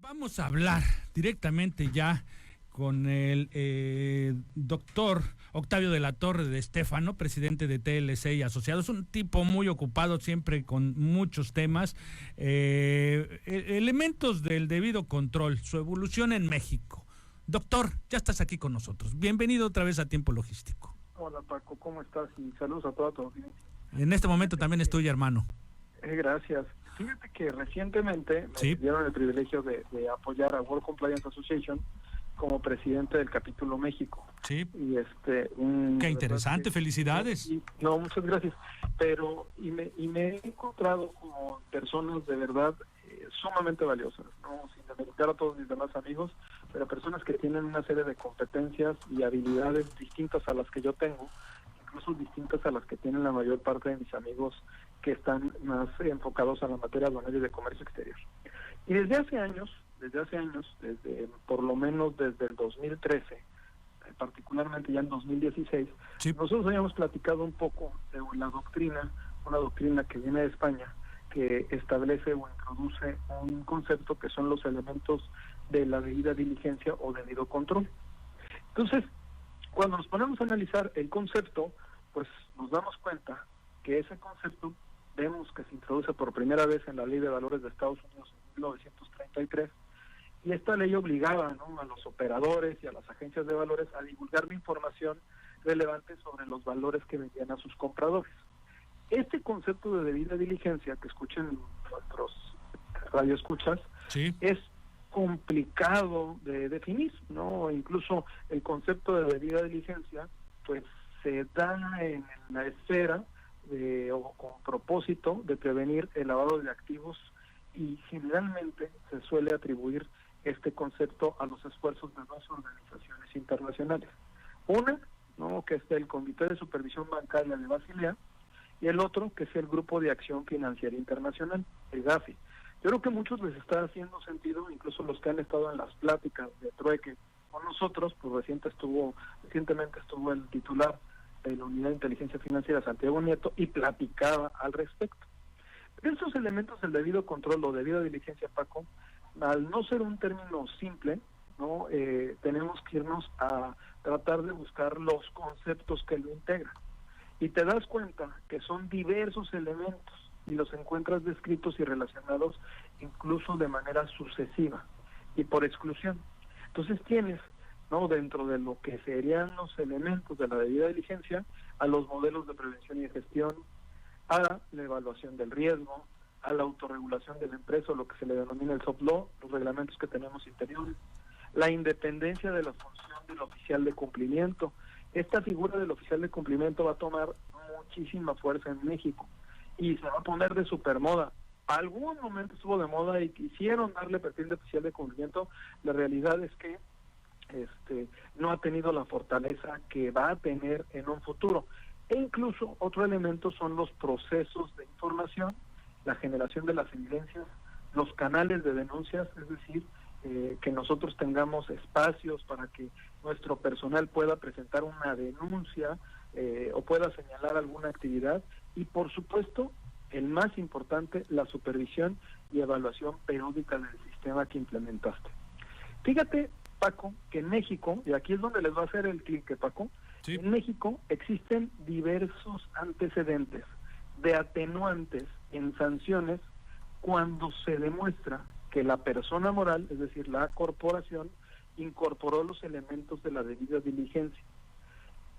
Vamos a hablar directamente ya con el doctor Octavio de la Torre de Estéfano, presidente de TLC y Asociados, un tipo muy ocupado siempre con muchos temas, elementos del debido control, su evolución en México. Doctor, ya estás aquí con nosotros. Bienvenido otra vez a Tiempo Logístico. Hola Paco, ¿cómo estás? Y saludos a toda tu audiencia. En este momento también es tuyo, hermano. Gracias. Fíjate que recientemente me dieron el privilegio de apoyar a World Compliance Association como presidente del capítulo México. Sí. Y qué interesante, felicidades. No, muchas gracias. Pero me he encontrado con personas de verdad sumamente valiosas, no sin demeritar a todos mis demás amigos, pero personas que tienen una serie de competencias y habilidades distintas a las que yo tengo, incluso distintas a las que tienen la mayor parte de mis amigos que están más enfocados a la materia aduanera y de comercio exterior. Y desde hace años, por lo menos desde el 2013, particularmente ya en 2016, nosotros habíamos platicado un poco de una doctrina que viene de España, que establece o introduce un concepto que son los elementos de la debida diligencia o debido control. Entonces, cuando nos ponemos a analizar el concepto, pues nos damos cuenta que ese concepto vemos que se introduce por primera vez en la Ley de Valores de Estados Unidos en 1933, y esta ley obligaba, ¿no?, a los operadores y a las agencias de valores a divulgar la información relevante sobre los valores que vendían a sus compradores. Este concepto de debida diligencia que escuchen nuestros radioescuchas, es complicado de definir, ¿no? Incluso el concepto de debida diligencia pues se da en la esfera o con propósito de prevenir el lavado de activos, y generalmente se suele atribuir este concepto a los esfuerzos de dos organizaciones internacionales. Una, ¿no?, que es el Comité de Supervisión Bancaria de Basilea, y el otro, que es el Grupo de Acción Financiera Internacional, el GAFI. Yo creo que a muchos les está haciendo sentido, incluso los que han estado en las pláticas de trueque con nosotros, pues recientemente estuvo el titular de la Unidad de Inteligencia Financiera, Santiago Nieto, y platicaba al respecto. Pero esos elementos del debido control o debida diligencia, Paco, al no ser un término simple, ¿no?, tenemos que irnos a tratar de buscar los conceptos que lo integran. Y te das cuenta que son diversos elementos y los encuentras descritos y relacionados incluso de manera sucesiva y por exclusión. Entonces tienes, ¿no?, dentro de lo que serían los elementos de la debida diligencia, a los modelos de prevención y de gestión, a la evaluación del riesgo, a la autorregulación de la empresa, o lo que se le denomina el soft law, los reglamentos que tenemos interiores, la independencia de la función del oficial de cumplimiento. Esta figura del oficial de cumplimiento va a tomar muchísima fuerza en México y se va a poner de supermoda. Algún momento estuvo de moda y quisieron darle perfil de oficial de cumplimiento. La realidad es que no ha tenido la fortaleza que va a tener en un futuro. E incluso otro elemento son los procesos de información, la generación de las evidencias, los canales de denuncias, es decir, que nosotros tengamos espacios para que nuestro personal pueda presentar una denuncia o pueda señalar alguna actividad, y por supuesto, el más importante, la supervisión y evaluación periódica del sistema que implementaste. Fíjate, Paco, que en México, y aquí es donde les va a hacer el clic, Paco, en México existen diversos antecedentes de atenuantes en sanciones cuando se demuestra que la persona moral, es decir, la corporación, incorporó los elementos de la debida diligencia.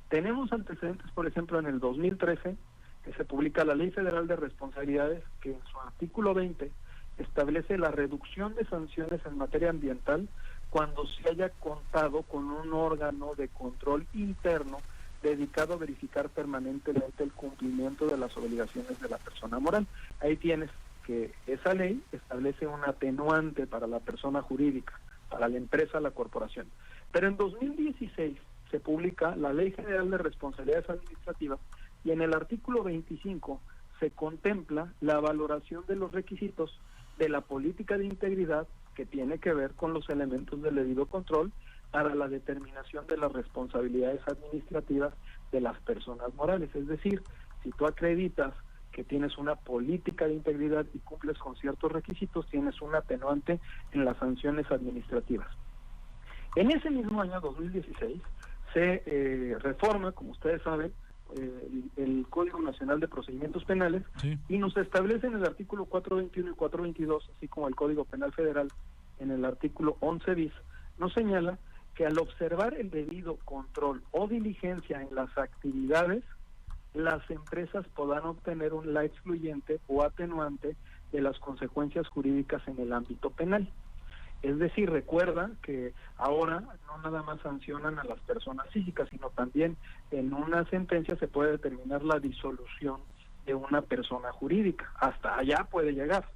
Tenemos antecedentes, por ejemplo, en el 2013, que se publica la Ley Federal de Responsabilidades, que en su artículo 20 establece la reducción de sanciones en materia ambiental cuando se haya contado con un órgano de control interno dedicado a verificar permanentemente el cumplimiento de las obligaciones de la persona moral. Ahí tienes que esa ley establece un atenuante para la persona jurídica, para la empresa, la corporación. Pero en 2016 se publica la Ley General de Responsabilidades Administrativas, y en el artículo 25 se contempla la valoración de los requisitos de la política de integridad que tiene que ver con los elementos del debido control para la determinación de las responsabilidades administrativas de las personas morales. Es decir, si tú acreditas que tienes una política de integridad y cumples con ciertos requisitos, tienes un atenuante en las sanciones administrativas. En ese mismo año 2016 se reforma, como ustedes saben, el Código Nacional de Procedimientos Penales, sí, y nos establece en el artículo 421 y 422, así como el Código Penal Federal en el artículo 11 bis, nos señala que al observar el debido control o diligencia en las actividades, las empresas podrán obtener la excluyente o atenuante de las consecuencias jurídicas en el ámbito penal. Es decir, recuerda que ahora no nada más sancionan a las personas físicas, sino también en una sentencia se puede determinar la disolución de una persona jurídica. Hasta allá puede llegar.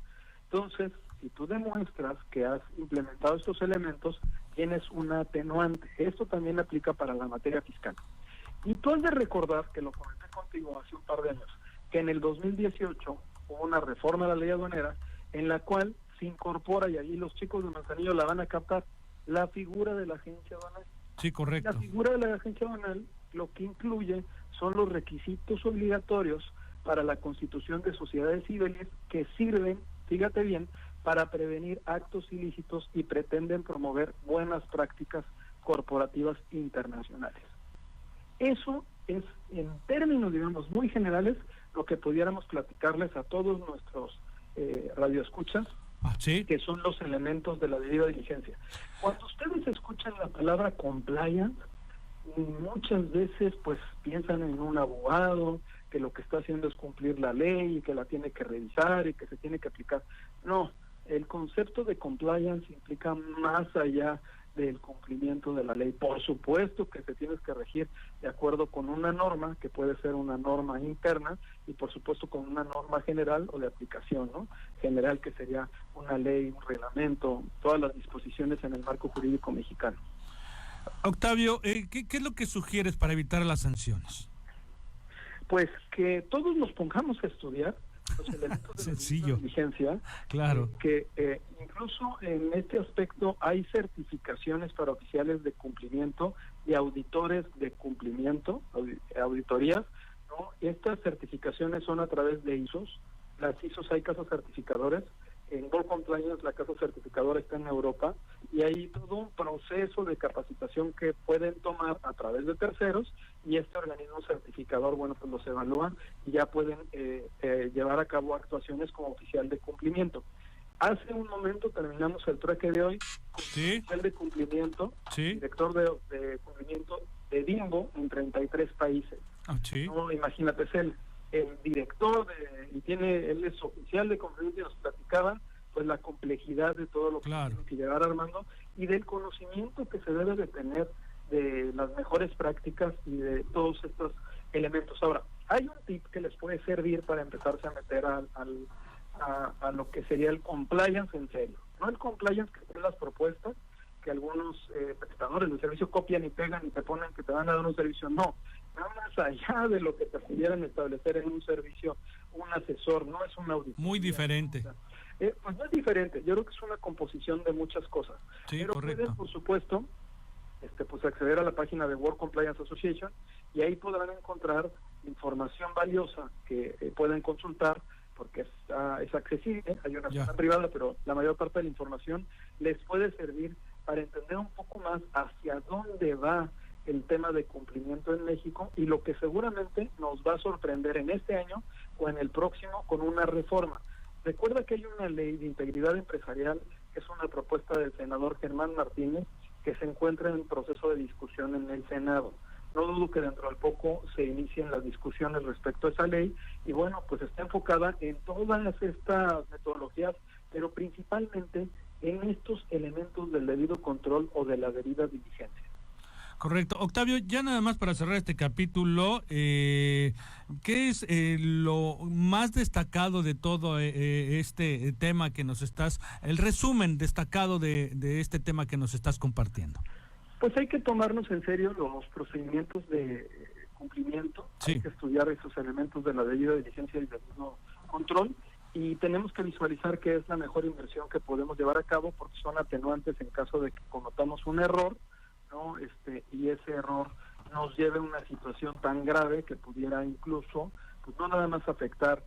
Entonces, si tú demuestras que has implementado estos elementos, tienes una atenuante. Esto también aplica para la materia fiscal. Y tú has de recordar, que lo comenté contigo hace un par de años, que en el 2018 hubo una reforma a la ley aduanera en la cual se incorpora, y ahí los chicos de Manzanillo la van a captar, la figura de la agencia aduanal. sí, correcto. La figura de la agencia aduanal lo que incluye son los requisitos obligatorios para la constitución de sociedades civiles que sirven, fíjate bien, para prevenir actos ilícitos y pretenden promover buenas prácticas corporativas internacionales. Eso es, en términos, digamos, muy generales, lo que pudiéramos platicarles a todos nuestros radioescuchas, ¿Sí? que son los elementos de la debida diligencia. Cuando ustedes escuchan la palabra compliance, muchas veces pues piensan en un abogado que lo que está haciendo es cumplir la ley y que la tiene que revisar y que se tiene que aplicar. No, el concepto de compliance implica más allá del cumplimiento de la ley. Por supuesto que se tiene que regir de acuerdo con una norma, que puede ser una norma interna, y por supuesto con una norma general o de aplicación, ¿no? General, que sería una ley, un reglamento, todas las disposiciones en el marco jurídico mexicano. Octavio, ¿qué es lo que sugieres para evitar las sanciones? Pues que todos nos pongamos a estudiar los elementos de Sencillo. la diligencia, Claro. que incluso en este aspecto hay certificaciones para oficiales de cumplimiento y auditores de cumplimiento, auditorías, ¿no? Estas certificaciones son a través de ISOs. Las ISOs, hay casas certificadores. En World Compliance la casa certificadora está en Europa, y hay todo un proceso de capacitación que pueden tomar a través de terceros, y este organismo certificador, bueno, pues los evalúan y ya pueden llevar a cabo actuaciones como oficial de cumplimiento. Hace un momento terminamos el trueque de hoy con ¿Sí? oficial de cumplimiento, ¿Sí? director de cumplimiento de Bimbo en 33 países. ¿Sí? No, imagínate, es el director él es oficial de cumplimiento, y nos platicaba pues la complejidad de todo lo que tiene que llevar armando, y del conocimiento que se debe de tener de las mejores prácticas y de todos estos elementos. Ahora, hay un tip que les puede servir para empezarse a meter a lo que sería el compliance en serio. No el compliance que son las propuestas que algunos prestadores del servicio copian y pegan y te ponen que te van a dar un servicio. No, va más allá de lo que te pudieran establecer en un servicio un asesor, no es una auditoría. Muy diferente. Pues no es diferente, yo creo que es una composición de muchas cosas. Sí, pero correcto. pueden, por supuesto, pues acceder a la página de World Compliance Association, y ahí podrán encontrar información valiosa que pueden consultar, porque es accesible. Hay una zona privada, pero la mayor parte de la información les puede servir para entender un poco más hacia dónde va el tema de cumplimiento en México, y lo que seguramente nos va a sorprender en este año o en el próximo con una reforma. Recuerda que hay una ley de integridad empresarial, que es una propuesta del senador Germán Martínez, que se encuentra en proceso de discusión en el Senado. No dudo que dentro de poco se inicien las discusiones respecto a esa ley, y bueno, pues está enfocada en todas estas metodologías, pero principalmente en estos elementos del debido control o de la debida diligencia. Correcto. Octavio, ya nada más para cerrar este capítulo, ¿qué es lo más destacado de todo este tema que nos estás, el resumen destacado de este tema que nos estás compartiendo? Pues hay que tomarnos en serio los procedimientos de cumplimiento, sí. Hay que estudiar esos elementos de la debida diligencia y del debido control, y tenemos que visualizar qué es la mejor inversión que podemos llevar a cabo, porque son atenuantes en caso de que cometamos un error, ¿no? Y ese error nos lleve a una situación tan grave que pudiera incluso, pues no nada más afectar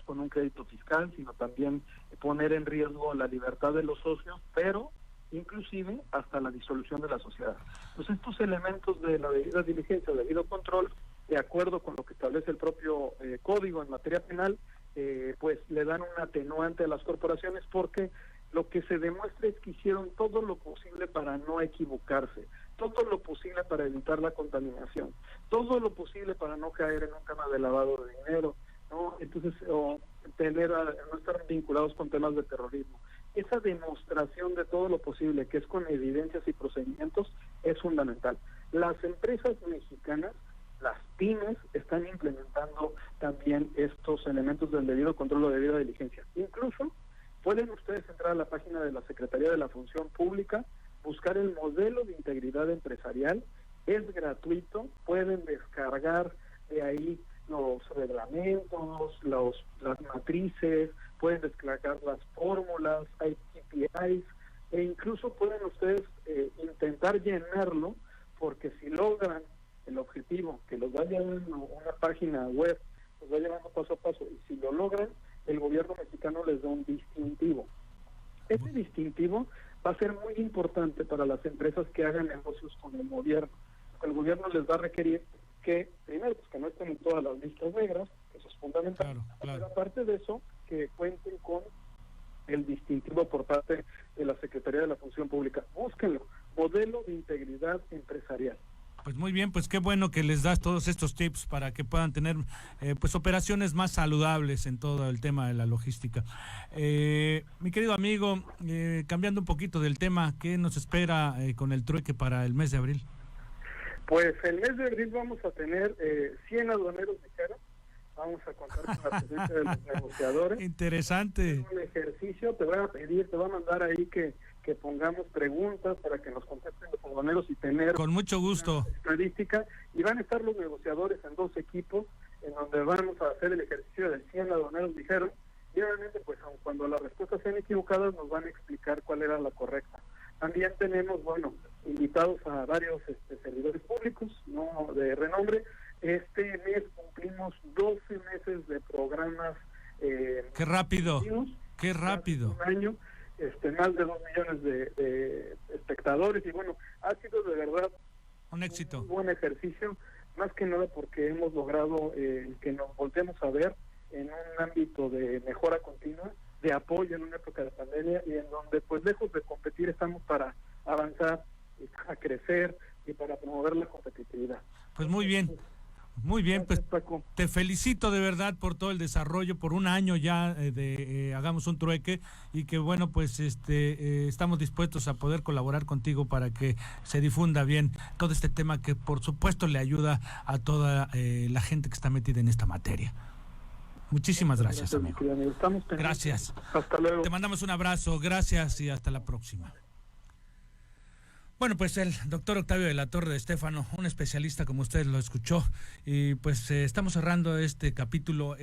con un crédito fiscal, sino también poner en riesgo la libertad de los socios, pero inclusive hasta la disolución de la sociedad. Pues estos elementos de la debida diligencia, debido control, de acuerdo con lo que establece el propio código en materia penal, pues le dan un atenuante a las corporaciones, porque lo que se demuestra es que hicieron todo lo posible para no equivocarse, todo lo posible para evitar la contaminación, todo lo posible para no caer en un tema de lavado de dinero, ¿no? Entonces, no estar vinculados con temas de terrorismo. Esa demostración de todo lo posible, que es con evidencias y procedimientos, es fundamental. Las empresas mexicanas, las pymes, están implementando también estos elementos del debido control o debida diligencia. Incluso pueden ustedes entrar a la página de la Secretaría de la Función Pública, buscar el modelo de integridad empresarial, es gratuito, pueden descargar de ahí los reglamentos, las matrices, pueden descargar las fórmulas, hay KPIs, e incluso pueden ustedes intentar llenarlo, porque si logran el objetivo, que los va llevando una página web, los va llevando paso a paso, y si lo logran, el gobierno mexicano les da un distintivo. Este distintivo va a ser muy importante para las empresas que hagan negocios con el gobierno. El gobierno les va a requerir que, primero, pues que no estén en todas las listas negras, eso es fundamental, pero aparte de eso, que cuenten con el distintivo por parte de la Secretaría de la Función Pública. Búsquenlo, modelo de integridad empresarial. Pues muy bien, pues qué bueno que les das todos estos tips para que puedan tener pues operaciones más saludables en todo el tema de la logística. Mi querido amigo, cambiando un poquito del tema, ¿qué nos espera con el trueque para el mes de abril? Pues el mes de abril vamos a tener 100 aduaneros ligeros, vamos a contar con la presencia de los negociadores. Interesante. Un ejercicio, te voy a mandar ahí que pongamos preguntas para que nos contesten los aduaneros y tener con mucho gusto estadística, y van a estar los negociadores en 2 equipos en donde vamos a hacer el ejercicio de 100 aduaneros ligeros, y obviamente pues aun cuando las respuestas sean equivocadas nos van a explicar cuál era la correcta. También tenemos, invitados a varios servidores públicos, no de renombre. Este mes cumplimos 12 meses de programas. ¡Qué rápido! ¡Qué rápido! Un año, más de 2 millones de espectadores, y ha sido de verdad un éxito. Un buen ejercicio, más que nada porque hemos logrado que nos volteemos a ver en un ámbito de mejora continua, de apoyo en una época de pandemia, y en donde pues lejos de competir estamos para avanzar, a crecer y para promover la competitividad. Pues muy bien, pues te felicito de verdad por todo el desarrollo, por un año ya de Hagamos un Trueque, y que pues estamos dispuestos a poder colaborar contigo para que se difunda bien todo este tema que por supuesto le ayuda a toda la gente que está metida en esta materia. Muchísimas gracias, amigo. Gracias. Hasta luego. Te mandamos un abrazo, gracias y hasta la próxima. Bueno, pues el doctor Octavio de la Torre de Estéfano, un especialista como usted lo escuchó, y pues estamos cerrando este capítulo.